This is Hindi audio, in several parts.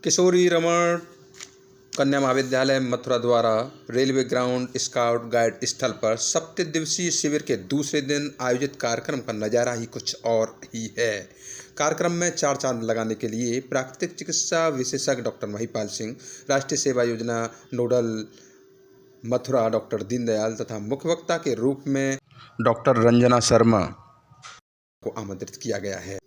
किशोरी रमण कन्या महाविद्यालय मथुरा द्वारा रेलवे ग्राउंड स्काउट गाइड स्थल पर 7 दिवसीय शिविर के दूसरे दिन आयोजित कार्यक्रम का नज़ारा ही कुछ और ही है। कार्यक्रम में चार चांद लगाने के लिए प्राकृतिक चिकित्सा विशेषज्ञ डॉक्टर महिपाल सिंह, राष्ट्रीय सेवा योजना नोडल मथुरा डॉक्टर दीनदयाल तथा मुख्य वक्ता के रूप में डॉक्टर रंजना शर्मा को आमंत्रित किया गया है।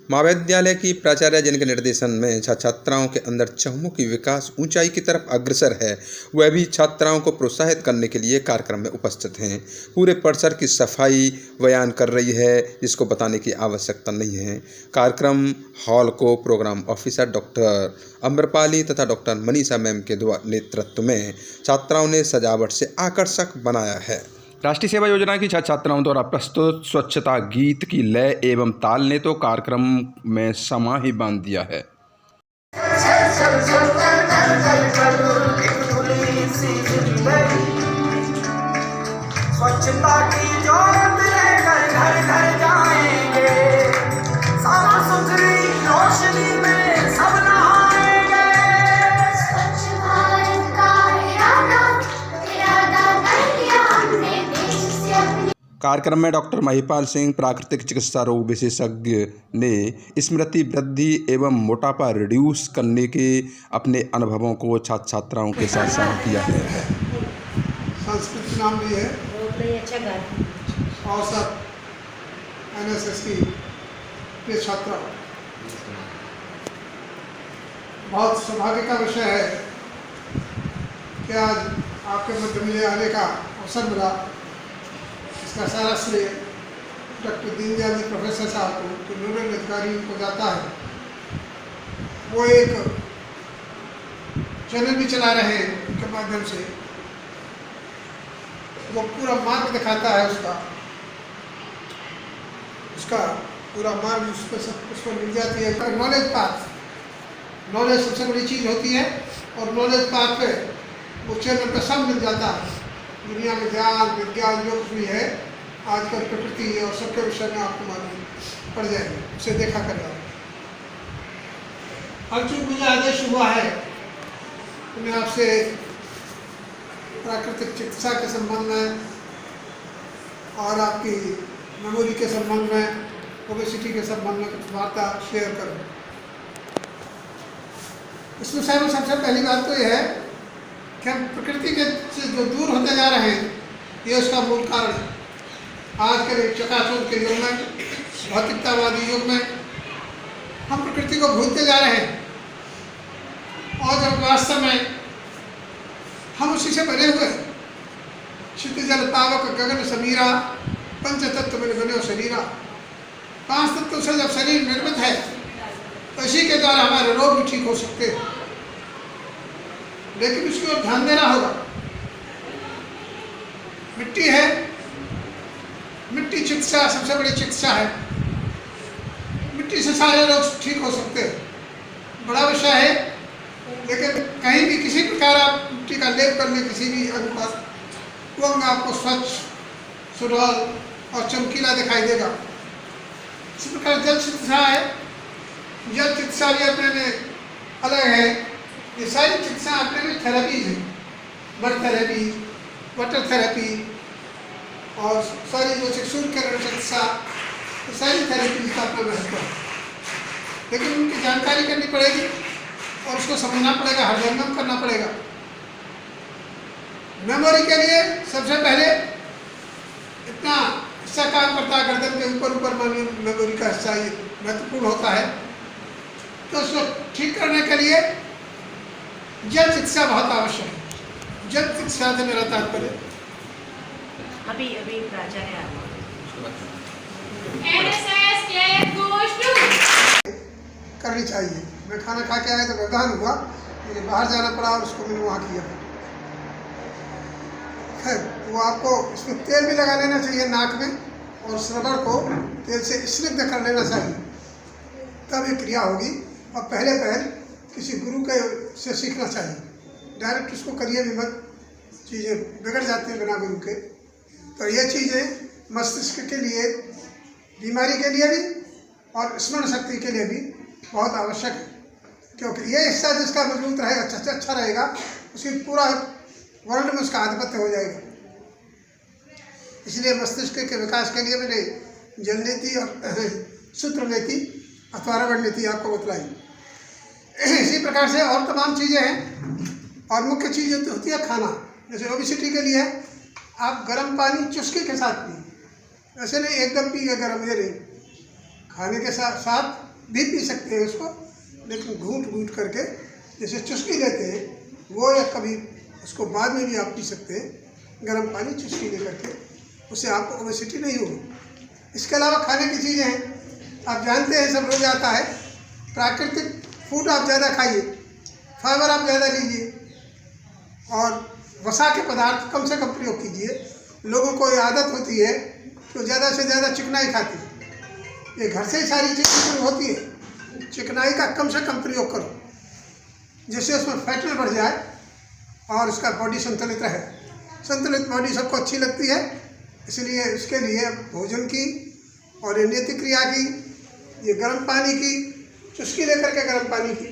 महाविद्यालय की प्राचार्य जिनके निर्देशन में छात्राओं के अंदर चहुमुखी विकास ऊंचाई की तरफ अग्रसर है, वह भी छात्राओं को प्रोत्साहित करने के लिए कार्यक्रम में उपस्थित हैं। पूरे परिसर की सफाई बयान कर रही है, जिसको बताने की आवश्यकता नहीं है। कार्यक्रम हॉल को प्रोग्राम ऑफिसर डॉक्टर अम्रपाली तथा डॉक्टर मनीषा मैम के नेतृत्व में छात्राओं ने सजावट से आकर्षक बनाया है। राष्ट्रीय सेवा योजना की छात्राओं द्वारा प्रस्तुत स्वच्छता गीत की लय एवं ताल ने तो कार्यक्रम में समा ही बांध दिया है। स्वच्छता की जोत लेकर घर घर जाएंगे, साफ सुथरी रोशनी में सब नहाएंगे। स्वच्छ भारत का इरादा कर लिया हमने देश से अपनी। कार्यक्रम में डॉक्टर महिपाल सिंह, प्राकृतिक चिकित्सा रोग विशेषज्ञ ने स्मृति वृद्धि एवं मोटापा रिड्यूस करने के अपने अनुभवों को छात्राओं के साथ साझा किया है। संस्कृत नाम भी है और सब NSS की छात्रा। बहुत सौभाग्य का विषय है कि आज आपके मध्य में आने का अवसर मिला। इसका सारा श्रेय डॉक्टर दीनदयाल जी प्रोफेसर साहब को, जो नोडल अधिकारी को जाता है। वो एक चैनल भी चला रहे हैं, उनके माध्यम से वो पूरा मार्ग दिखाता है, उसका पूरा मार्ग उसको मिल जाती है। नॉलेज पाथ, नॉलेज सबसे बड़ी चीज़ होती है और नॉलेज पाथ पे वो चैनल पे सब मिल जाता है। दुनिया में ज्ञान विज्ञान जो कुछ भी है आजकल प्रकृति और सबके विषय में आपको मालूम पड़ जाएगी, उसे देखा करना। और चूँकि मुझे आदेश हुआ है तो मैं आपसे प्राकृतिक चिकित्सा के संबंध में और आपकी मेमोरी के संबंध में, ओबेसिटी के संबंध में कुछ वार्ता शेयर करूँ। इसमें सबसे पहली बात तो यह है कि हम प्रकृति के से जो दूर होते जा रहे हैं, ये उसका मूल कारण है। आज के चकाचौंध के युग में, भौतिकतावादी युग में हम प्रकृति को भूलते जा रहे हैं और जब वास्तव में हम उसी से बने हुए हैं। क्षित जल पावक गगन समीरा, पंच तत्व में बने शरीरा। 5 तत्व से जब शरीर निर्मित है तो इसी के द्वारा हमारे रोग भी ठीक हो सकते हैं, लेकिन उसकी ओर ध्यान देना होगा। मिट्टी है, मिट्टी चिकित्सा सबसे बड़ी चिकित्सा है। मिट्टी से सारे रोग ठीक हो सकते हैं, बड़ा विषय है। लेकिन कहीं भी किसी प्रकार आप मिट्टी का लेप कर लें किसी भी अंग पर, वो अंग आपको स्वच्छ, सुडौल और चमकीला दिखाई देगा। इसी प्रकार जल चिकित्सा है। जल चिकित्सा भी अपने में अलग है। ये सारी चिकित्सा अपने में थेरेपीज है। बर्ड थेरेपी, वाटर थेरेपी और सारी जो सूर्यकिरण चिकित्सा, तो सारी थेरेपी का अपना महत्व है। लेकिन उनकी जानकारी करनी पड़ेगी और उसको समझना पड़ेगा, हरदम करना पड़ेगा। मेमोरी के लिए सबसे पहले इतना हिस्सा काम करता है, गर्दन के ऊपर मानिए मेमोरी का हिस्सा ये महत्वपूर्ण होता है। तो उसको ठीक करने के लिए जल चिकित्सा बहुत आवश्यक है। जल चिकित्सा से मेरा तात्पर्य अभी प्राचार्य करनी चाहिए। मैं खाना खा के आया तो व्यवधान हुआ, मुझे बाहर जाना पड़ा और उसको मैंने वहाँ किया। खैर, वो आपको इसमें तेल भी लगा लेना चाहिए नाक में और श्रवण को तेल से स्निग्ध कर लेना चाहिए, तब ये क्रिया होगी। और पहले किसी गुरु के से सीखना चाहिए। डायरेक्ट उसको करिए भी मत, चीज़ें बिगड़ जाती हैं बिना गुरु के। तो ये चीज़ें मस्तिष्क के लिए, बीमारी के लिए भी और स्मरण शक्ति के लिए भी बहुत आवश्यक है। क्योंकि ये हिस्सा जिसका मजबूत रहेगा, अच्छा रहेगा, उसकी पूरा वर्ल्ड में उसका आधिपत्य हो जाएगा। इसलिए मस्तिष्क के विकास के लिए मैंने जल नीति और सूत्र नीति अथवा रबड़ नीति आपको बतलाई। इसी प्रकार से और तमाम चीज़ें हैं। और मुख्य चीज़ होती है खाना। जैसे ओबेसिटी के लिए आप गर्म पानी चुस्की के साथ पिए, ऐसे नहीं एकदम पी के गर्म, ये नहीं, खाने के साथ भी पी सकते हैं उसको, लेकिन घूंट घूंट करके जैसे चुस्की लेते हैं वो, या कभी उसको बाद में भी आप पी सकते हैं गर्म पानी चुस्की ले करके, उससे आपको ओबेसिटी नहीं होगी। इसके अलावा खाने की चीज़ें हैं, आप जानते हैं सब रोज आता है, प्राकृतिक फूड आप ज़्यादा खाइए, फाइबर आप ज़्यादा लीजिए और वसा के पदार्थ कम से कम प्रयोग कीजिए। लोगों को ये आदत होती है तो ज़्यादा से ज़्यादा चिकनाई खाती है, ये घर से ही सारी चीज़ें शुरू होती है। चिकनाई का कम से कम प्रयोग करो जिससे उसमें फैट न बढ़ जाए और उसका बॉडी संतुलित रहे। संतुलित बॉडी सबको अच्छी लगती है, इसलिए इसके लिए भोजन की और ये नित्य क्रिया की, ये गर्म पानी की, चुस्की लेकर के गर्म पानी की,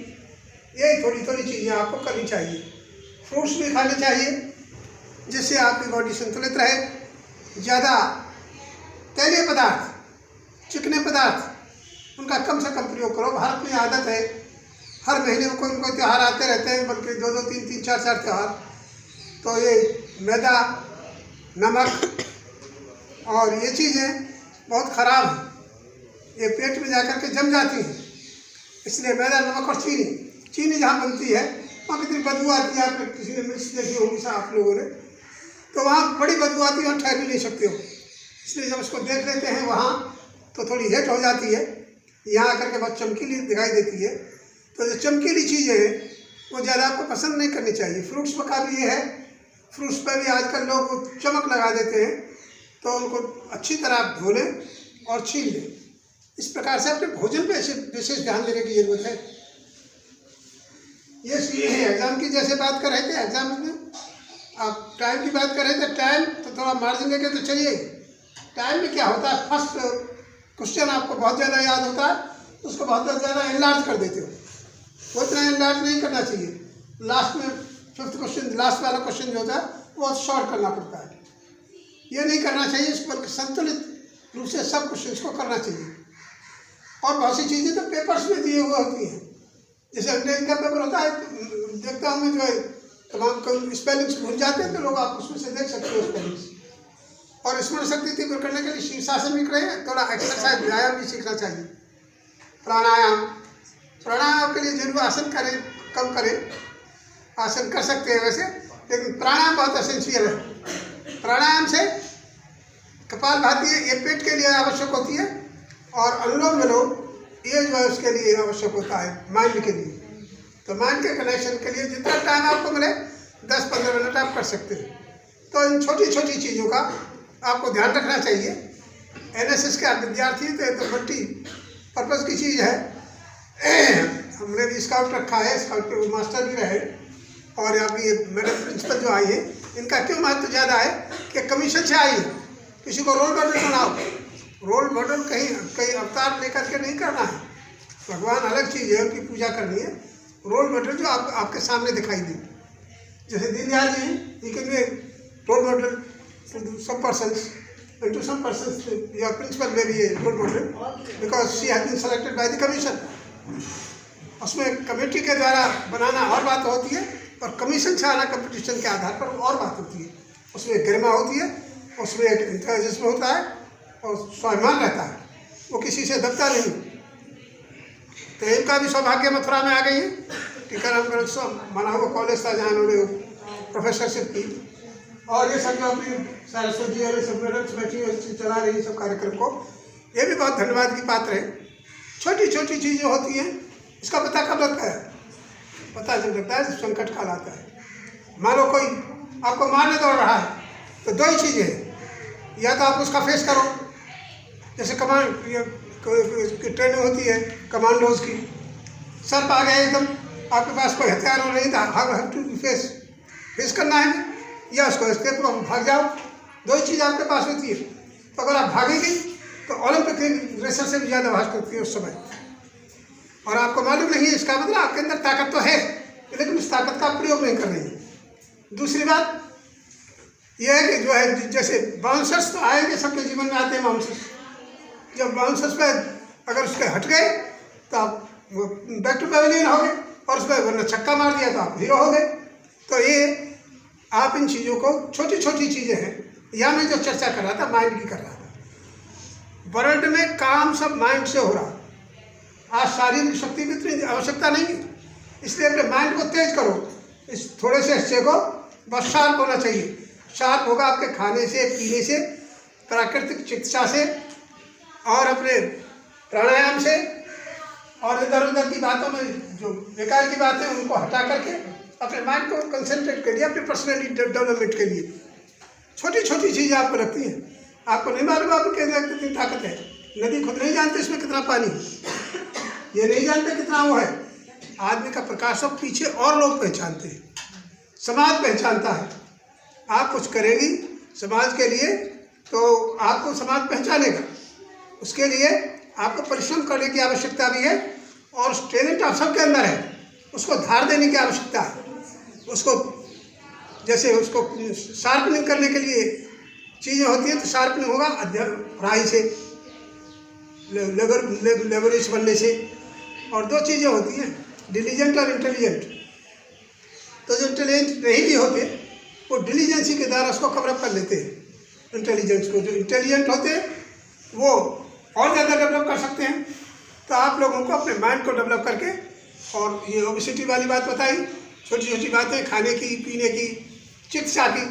ये थोड़ी थोड़ी चीज़ें आपको करनी चाहिए। फ्रूट्स भी खाने चाहिए जिससे आपकी बॉडी संतुलित रहे। ज़्यादा तेलीय पदार्थ, चिकने पदार्थ, उनका कम से कम प्रयोग करो। भारत में आदत है हर महीने में कोई न कोई त्यौहार आते रहते हैं, बल्कि 2-2, 3-3, 4-4 त्यौहार, तो ये मैदा, नमक और ये चीज़ें बहुत ख़राब हैं, ये पेट में जाकर के जम जाती हैं। इसलिए मैदा, नमक और चीनी जहाँ बनती है वहाँ कितनी बदबू आती है। आपने किसी ने मिर्च देखी होगी आप लोगों ने, तो वहाँ बड़ी बदबू आती है, वहाँ ठहर भी नहीं सकते हो। इसलिए जब उसको देख लेते हैं वहाँ तो थोड़ी हेट हो जाती है, यहाँ आकर के बहुत चमकीली दिखाई देती है। तो जो चमकीली चीज़ें हैं वो ज़्यादा आपको पसंद नहीं करनी चाहिए। फ्रूट्स का भी ये है, फ्रूट्स पर भी आजकल लोग चमक लगा देते हैं, तो उनको अच्छी तरह धो लें और छील लें। इस प्रकार से अपने भोजन पे विशेष ध्यान देने की जरूरत है। ये है एग्ज़ाम की जैसे बात कर रहे थे, एग्ज़ाम में आप टाइम की बात कर रहे थे, टाइम तो थोड़ा मार्जिन लेके तो चलिए। टाइम में क्या होता है, फर्स्ट क्वेश्चन आपको बहुत ज़्यादा याद होता है, उसको बहुत ज़्यादा एनलार्ज कर देते हो, वो इतना एनलार्ज नहीं करना चाहिए। लास्ट में 5th क्वेश्चन, लास्ट वाला क्वेश्चन जो होता है वो शॉर्ट करना पड़ता है, ये नहीं करना चाहिए। इस पर संतुलित रूप से सब क्वेश्चन को करना चाहिए। और बहुत सी चीज़ें तो पेपर्स में दिए हुए होती हैं, जैसे अंग्रेजी का पेपर होता है, देखता हूँ मैं, जो है तमाम स्पेलिंग्स भूल जाते हैं, तो लोग आप उसमें से देख सकते हो स्पेलिंग्स। और स्मरण शक्ति तीव्र करने के लिए शीर्षासन भी करें, थोड़ा एक्सरसाइज, व्यायाम भी सीखना चाहिए। प्राणायाम के लिए जरूर आसन करें, कम करें, आसन कर सकते हैं वैसे, लेकिन प्राणायाम बहुत एसेंशियल है। प्राणायाम से कपालभाति ये पेट के लिए आवश्यक होती है, और अनुलोम विलोम ये जो है उसके लिए आवश्यक होता है, माइंड के लिए। तो माइंड के कनेक्शन के लिए जितना टाइम आपको मिले 10-15 मिनट आप कर सकते हैं। तो इन छोटी छोटी चीज़ों का आपको ध्यान रखना चाहिए। NSS के आप विद्यार्थी तो मल्टी पर्पज़ की चीज़ है। हमने भी स्काउट रखा है, स्काउट के मास्टर भी रहे, और अभी ये मैडम प्रिंसिपल जो आई है, इनका क्यों महत्व ज़्यादा है कि कमीशन से आई है। किसी को रोल मॉडल बनाओ, रोल मॉडल कहीं अवतार लेकर के नहीं करना है। भगवान अलग चीज़ है, उनकी पूजा करनी है। रोल मॉडल जो आपके सामने दिखाई दे, जैसे Deendayal ji, he can be role model to some persons, and to some persons your principal may be a role model because she has been selected by the commission. उसमें कमेटी के द्वारा बनाना और बात होती है, और कमीशन से आना कंपटीशन के आधार पर और बात होती है। उसमें गरिमा होती है, उसमें एक इंथुसियाज्म होता है और स्वाभिमान रहता है, वो किसी से दबता नहीं। तो इनका भी सौभाग्य मथुरा में आ गई है। टीकाराम बना हुआ कॉलेज था जहाँ उन्होंने प्रोफेसरशिप की, और ये सब जो अपनी सरस्वती और ये सब मैडम्स बैठी हुई चला रही सब कार्यक्रम को, ये भी बहुत धन्यवाद की पात्र है। छोटी छोटी चीज़ें होती हैं, इसका पता कब लगता है? पता जब लगता है जब संकट काल आता है। मान लो कोई आपको मारने दौड़ रहा है, तो दो ही चीज़ें हैं, या तो आप उसका फेस करो, जैसे ट्रेनिंग होती है कमांडोज की, सर आ गए एकदम, आपके पास कोई हथियार नहीं था, हाउ टू फेस करना है, या उसको एस्केप भाग जाओ। दो ही चीज़ आपके पास होती है। तो अगर आप भागेंगे तो ओलंपिक रेसर से भी ज़्यादा भाग करती है उस समय। और आपको मालूम नहीं है, इसका मतलब आपके अंदर ताकत तो है, लेकिन उस ताकत का प्रयोग नहीं कर रही है। दूसरी बात यह है कि जो है, जैसे बाउंसर्स तो आएंगे, सबके जीवन में आते हैं बाउंसर्स। जब बाउंसर्स पे अगर उसके हट गए तो आप बैक टू पेविलियन हो गए, और उस पर वरना छक्का मार दिया तो आप हीरो हो गए। तो ये आप इन चीज़ों को, छोटी छोटी चीज़ें हैं, या मैं जो चर्चा कर रहा था माइंड की कर रहा था। वर्ल्ड में काम सब माइंड से हो रहा। आज शारीरिक शक्ति की इतनी आवश्यकता नहीं है, इसलिए अपने माइंड को तेज करो। इस थोड़े से हिस्से को बस शार्प होना चाहिए। शार्प होगा आपके खाने से, पीने से, प्राकृतिक चिकित्सा से, और अपने प्राणायाम से, और इधर उधर की बातों में जो बेकार की बातें हैं उनको हटा करके अपने माइंड को कंसंट्रेट करिए अपनी पर्सनैलिटी डेवलपमेंट के लिए। छोटी छोटी चीज़ें आपको रखती हैं। आपको नहीं मालूम आपके अंदर कितनी ताकत है। नदी खुद नहीं जानते इसमें कितना पानी है, ये नहीं जानते कितना वो है। आदमी का प्रकाश अब पीछे और लोग पहचानते हैं, समाज पहचानता है। आप कुछ करेंगी समाज के लिए तो आपको समाज पहचानेगा। उसके लिए आपको परिश्रम करने की आवश्यकता भी है, और टैलेंट आप सबके अंदर है, उसको धार देने की आवश्यकता है। उसको जैसे उसको शार्पनिंग करने के लिए चीज़ें होती हैं, तो शार्पनिंग होगा पढ़ाई से, लेबरिश बनने से। और दो चीज़ें होती हैं, डिलीजेंट और इंटेलिजेंट। तो जो इंटेलिजेंट नहीं भी होते वो डिलीजेंसी के द्वारा उसको कवरअप कर लेते हैं इंटेलिजेंस को। जो इंटेलिजेंट होते हैं वो और ज़्यादा डेवलप कर सकते हैं। तो आप लोगों को अपने माइंड को डेवलप करके, और ये ओबेसिटी वाली बात बताई, छोटी छोटी बातें, खाने की, पीने की, चिकित्सा की।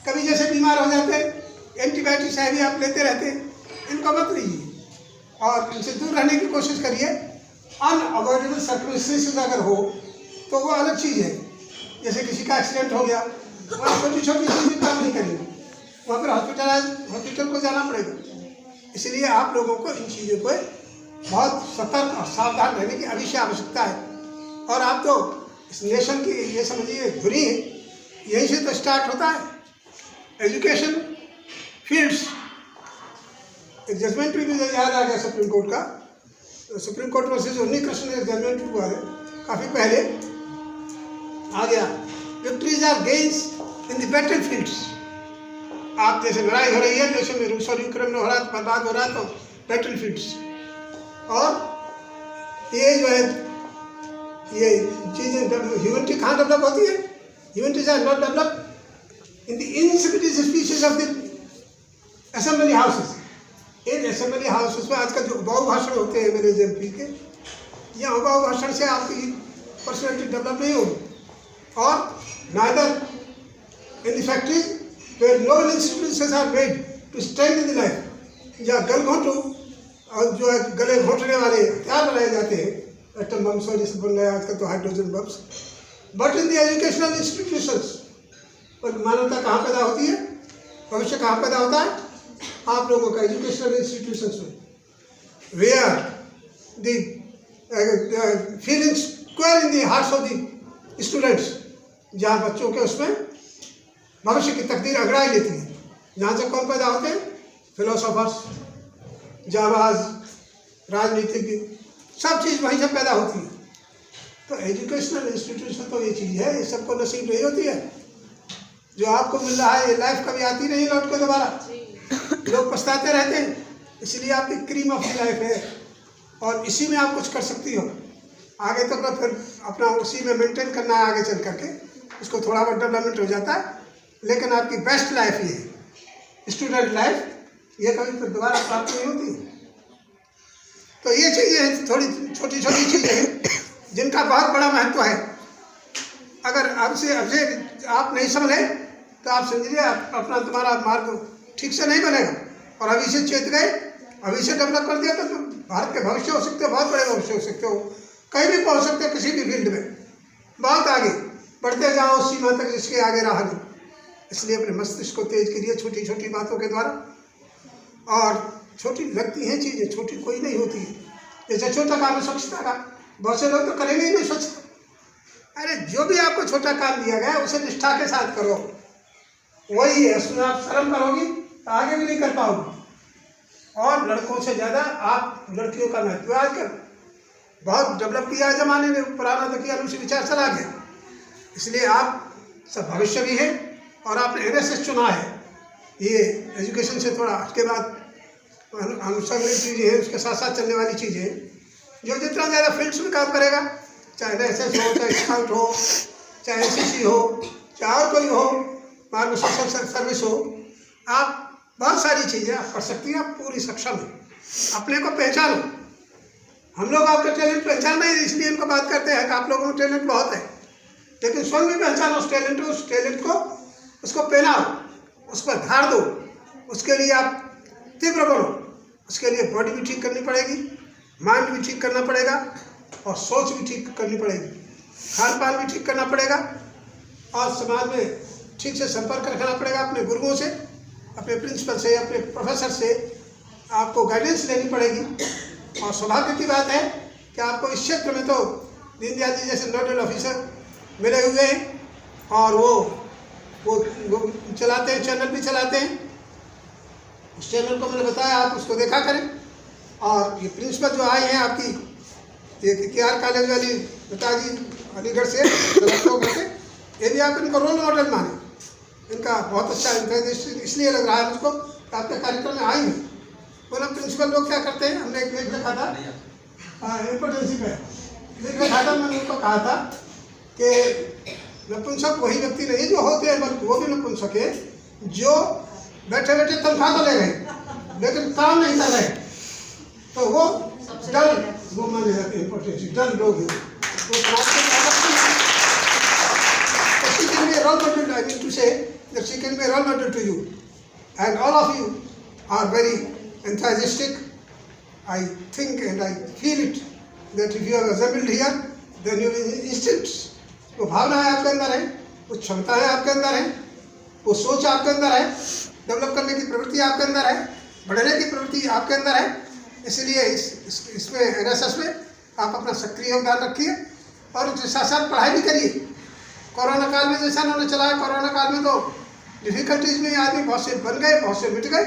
कभी जैसे बीमार हो जाते हैं, एंटीबायोटिक्स है भी आप लेते रहते हैं, इनको मत लीजिए और इनसे दूर रहने की कोशिश करिए। अनअवॉइडेबल सर्कमस्टेंसेस अगर हो तो वो अलग चीज़ है। जैसे किसी का एक्सीडेंट हो गया, वहाँ छोटी छोटी चीज़ें काम नहीं करेंगे, वहाँ पर हॉस्पिटल को जाना पड़ेगा। इसलिए आप लोगों को इन चीज़ों को बहुत सतर्क और सावधान रहने की अभी से आवश्यकता है। और आप तो इस नेशन की ये समझिए धुरी है, यहीं से तो स्टार्ट होता है। एजुकेशन फील्ड्स, एक जजमेंट भी मुझे याद आ गया सुप्रीम कोर्ट का। सुप्रीम कोर्ट वर्सेस उन्नी कृष्ण ने जजमेंट हुआ है काफ़ी पहले, आ गया, victories are gains in the battle fields. आप जैसे लड़ाई हो रही है देशों में, रूस और यूक्रेन में हो रहा है, बर्बाद हो रहा है, तो बैटल फील्ड्स। और ये जो है ये चीज़ें ह्यूमनिटी कहाँ डेवलप होती है? Humanities are not develop in the insipid species of the assembly houses. इन असेंबली हाउसेस में आजकल जो बहु भाषण होते हैं मेरे एमपी के, यहाँ बहु भाषण से आपकी पर्सनैलिटी डेवलप नहीं होगी। और neither in the factories where noble institutions are made to strengthen the life, जहाँ गलघोंटू और जो है गले घोंटने वाले हथियार बनाए जाते हैं, एटम बम्स और जैसे बन रहे हैं आजकल तो hydrogen bombs. But in the educational institutions, और मानवता कहाँ पैदा होती है, भविष्य कहाँ पैदा होता है? आप लोगों का एजुकेशनल इंस्टीट्यूशंस में, where the feelings square in the hearts of the students, जहाँ बच्चों के उसमें भविष्य की तकदीर अगड़ाई लेती है। जहाँ से कौन पैदा होते हैं? फिलोसोफर्स, जाबाज, राजनीतिज्ञ, सब चीज़ वहीं से पैदा होती है। तो एजुकेशनल इंस्टीट्यूशन तो ये चीज़ है, ये सबको नसीब नहीं होती है। जो आपको मिल रहा है ये लाइफ कभी आती नहीं लौट के दोबारा, लोग पछताते रहते हैं। इसलिए आपकी क्रीम ऑफ लाइफ है, और इसी में आप कुछ कर सकती हो। आगे तक तो फिर अपना उसी में मेंटेन करना है, आगे चल करके उसको थोड़ा बहुत डेवलपमेंट हो जाता है, लेकिन आपकी बेस्ट लाइफ ये है, स्टूडेंट लाइफ, ये कभी फिर दोबारा प्राप्त नहीं होती। तो ये चीज़ें थोड़ी छोटी छोटी चीज़ें हैं जिनका बहुत बड़ा महत्व है। अगर आपसे आप नहीं समझे तो आप समझिए अपना तुम्हारा मार्ग ठीक से नहीं बनेगा। और अभी से चेत गए, अभी से डेवलप कर दिया तो भारत के भविष्य हो सकते हो, बहुत बड़े भविष्य हो सकते हो, कहीं भी पहुँच सकते हो, किसी भी फील्ड में बहुत आगे बढ़ते जाओ उस सीमा तक जिसके आगे रहा नहीं। इसलिए अपने मस्तिष्क को तेज करिए छोटी छोटी बातों के द्वारा। और छोटी लगती हैं चीज़ें, छोटी कोई नहीं होती है। जैसे छोटा काम है स्वच्छता का, बहुत से लोग तो करेंगे ही नहीं स्वच्छता। अरे जो भी आपको छोटा काम दिया गया उसे निष्ठा के साथ करो, वही है। उसमें आप शर्म करोगी तो आगे भी नहीं कर पाओगी। और लड़कों से ज़्यादा आप लड़कियों का महत्व आजकल बहुत डेवलप किया है ज़माने ने, पुराना तो किया, उसी विचार चला गया। इसलिए आप सब भविष्य भी है और आपने NSS चुना है, ये एजुकेशन से थोड़ा हटके बाद अनुसंधान चीज़ें हैं, उसके साथ साथ चलने वाली चीज़ें हैं। जो जितना ज़्यादा फील्ड्स में काम करेगा, चाहे NSS हो, चाहे स्काउट हो, चाहे NCC हो, चाहे और कोई हो, मार्ग सोशल सर्विस हो, आप बहुत सारी चीज़ें आप कर सकती हैं। आप पूरी सक्षम हैं, अपने को पहचानो। हम लोग आपका टैलेंट पहचान नहीं, इसलिए इनको बात करते हैं कि आप लोगों में टैलेंट बहुत है, लेकिन स्वयं भी पहचानो उस टैलेंट को, उसको पहनाओ, उस पर धार दो। उसके लिए आप तीव्र बनो, उसके लिए बॉडी भी ठीक करनी पड़ेगी, माइंड भी ठीक करना पड़ेगा और सोच भी ठीक करनी पड़ेगी, खान पान भी ठीक करना पड़ेगा और समाज में ठीक से संपर्क रखना पड़ेगा। अपने गुरुओं से, अपने प्रिंसिपल से, अपने प्रोफेसर से आपको गाइडेंस लेनी पड़ेगी। और सौभाग्य की बात है कि आपको इस क्षेत्र में तो दीनदयाल जी जैसे नोडल ऑफिसर मिले हुए हैं और वो चलाते हैं, चैनल भी चलाते हैं। उस चैनल को मैंने बताया, आप उसको देखा करें। और ये प्रिंसिपल जो आए हैं आपकी, ये KR कॉलेज वाली पिताजी अलीगढ़ से, ये भी आप इनको रोल मॉडल माने। इनका बहुत अच्छा इसलिए लग रहा है मुझको आपके कार्यक्रम में आई हैं। बोला प्रिंसिपल लोग क्या करते हैं, हमने एक लेख लिखा था इम्पोर्टेंसी पे, लेख लिखा था, मैंने उनको कहा था कि नपुंसक वही व्यक्ति नहीं जो होते हैं, बल्कि वो भी नपुंसक है जो बैठे बैठे तनख्वाह तो ले रहे लेकिन काम नहीं कर रहे, तो वो डल वो माने जाते हैं, इम्पोर्टेंसी डल लोग हैं। She can be a role model, I mean to say that she can be a role model to you, and all of you are very enthusiastic. I think and I feel it that if you have assembled here, then you will instinct, वो भावना है आपके अंदर है, वो क्षमता है आपके अंदर है, वो सोच आपके अंदर है, डेवलप करने की प्रवृत्ति आपके अंदर है, बढ़ने की प्रवृत्ति आपके अंदर है। इसलिए इसमें NSS में आप अपना सक्रिय योगदान रखिए और उसके साथ साथ पढ़ाई भी करिए। कोरोना काल में जैसा उन्होंने चलाया, कोरोना काल में तो डिफ़िकल्टीज में आदमी बहुत से बन गए, बहुत से मिट गए।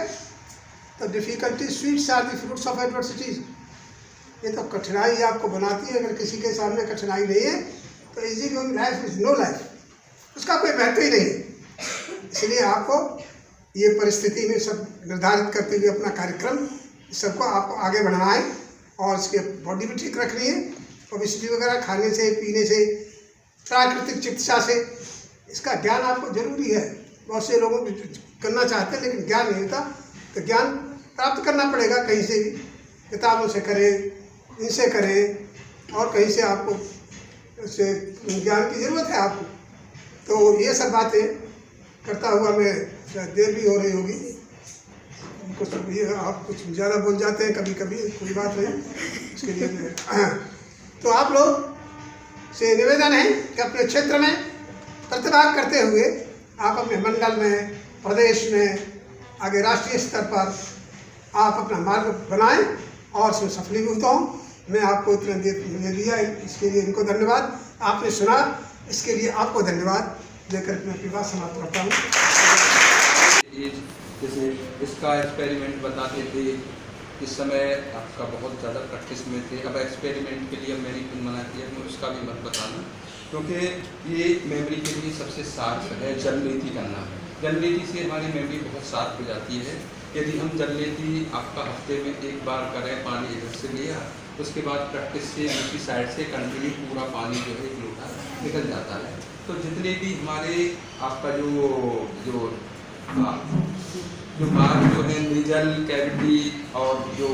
तो difficulties sweets are the fruits of adversities. ये तो कठिनाई आपको बनाती है। अगर किसी के सामने कठिनाई नहीं है तो easy going life is no life, उसका कोई महत्व ही नहीं है। इसलिए आपको ये परिस्थिति में सब निर्धारित करते हुए अपना कार्यक्रम सबको आपको आगे बढ़ाना है और इसके बॉडी भी ठीक रखनी है। ओबेसिटी वगैरह खाने से, पीने से, प्राकृतिक चिकित्सा से, इसका ज्ञान आपको जरूरी है। बहुत से लोगों को करना चाहते हैं लेकिन ज्ञान नहीं होता, तो ज्ञान प्राप्त करना पड़ेगा कहीं से भी, किताबों से करें, इनसे करें और कहीं से आपको से ज्ञान की ज़रूरत है आपको। तो ये सब बातें करता हुआ मैं, शायद देर भी हो रही होगी, कुछ ये आप कुछ ज़्यादा बोल जाते हैं कभी कभी, कोई बात नहीं, इसके लिए तो आप लोग से निवेदन है कि अपने क्षेत्र में प्रतिभाग करते हुए आप अपने मंडल में, प्रदेश में, आगे राष्ट्रीय स्तर पर आप अपना मार्ग बनाएं और उसमें सफलीभूत हों। मैं आपको इतना दे दिया, इसके लिए इनको धन्यवाद। आपने सुना, इसके लिए आपको धन्यवाद देकर मैं अपनी बात समाप्त करता हूँ। जैसे इसका एक्सपेरिमेंट बताते थे, इस समय आपका बहुत ज़्यादा प्रैक्टिस में थे, अब एक्सपेरिमेंट के लिए मैंने कुछ मना किया, मैं उसका भी मत बताना, क्योंकि ये मेमोरी के लिए सबसे साफ है जललेती करना। जललेती से हमारी मेमोरी बहुत साफ हो जाती है। यदि हम जललेती आपका हफ्ते में एक बार करें, पानी इधर से लिया, उसके बाद प्रैक्टिस से दूसरी साइड से कंटिन्यू पूरा पानी जो है एक लोटा निकल जाता है। तो जितने भी हमारे आपका जो मार्ग जो है, नीजल कैविटी और जो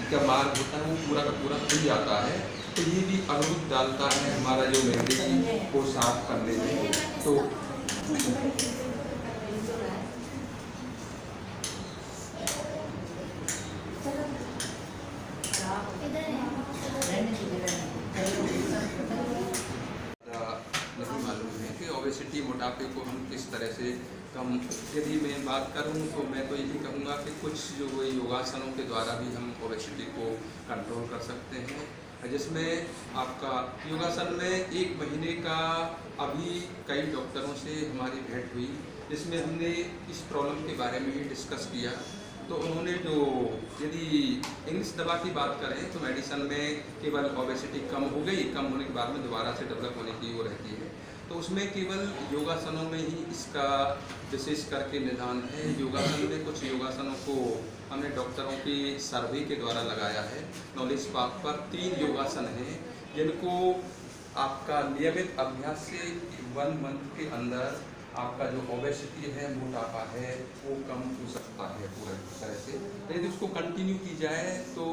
इसका मार्ग होता है वो पूरा का पूरा खुल जाता है। तो ये भी अवरुद्ध डालता है हमारा जो मेमोरी को साफ करने में। तो नहीं मालूम है कि ओबेसिटी, मोटापे को हम किस तरह से कम, यदि मैं बात करूं तो मैं तो यही कहूँगा कि कुछ जो योगासनों के द्वारा भी हम ओबेसिटी को कंट्रोल कर सकते हैं, जिसमें आपका योगासन में 1 महीने का अभी कई डॉक्टरों से हमारी भेंट हुई, जिसमें हमने इस प्रॉब्लम के बारे में ही डिस्कस किया तो उन्होंने जो यदि इंग्लिश दवा की बात करें तो मेडिसिन में केवल ओबेसिटी कम हो गई, कम होने के बाद में दोबारा से डेवलप होने की वो रहती है, तो उसमें केवल योगासनों में ही इसका विशेष करके निदान है। योगासन में कुछ योगासनों को हमने डॉक्टरों की सर्वे के द्वारा लगाया है। नॉलेज पार्क पर 3 योगासन हैं जिनको आपका नियमित अभ्यास से 1 मंथ के अंदर आपका जो ओबेसिटी है, मोटापा है, वो कम हो सकता है पूरी तरह से। तो यदि उसको कंटिन्यू की जाए तो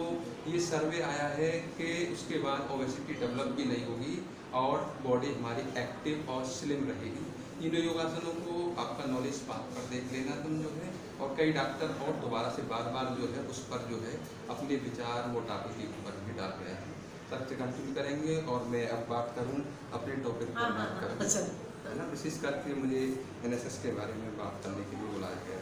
ये सर्वे आया है कि उसके बाद ओबेसिटी डेवलप भी नहीं होगी और बॉडी हमारी एक्टिव और स्लिम रहेगी। इन योगासनों को आपका नॉलेज पार्क पर देख लेना तुम जो है, और कई डॉक्टर और दोबारा से बार जो है उस पर जो है अपने विचार मोटापे के ऊपर भी डाल रहे हैं। तब से कंटिन्यू करेंगे और मैं अब बात करूँ अपने टॉपिक पर बात करूँ, है ना। विशेष करके मुझे NSS के बारे में बात करने के लिए बुलाया गया है।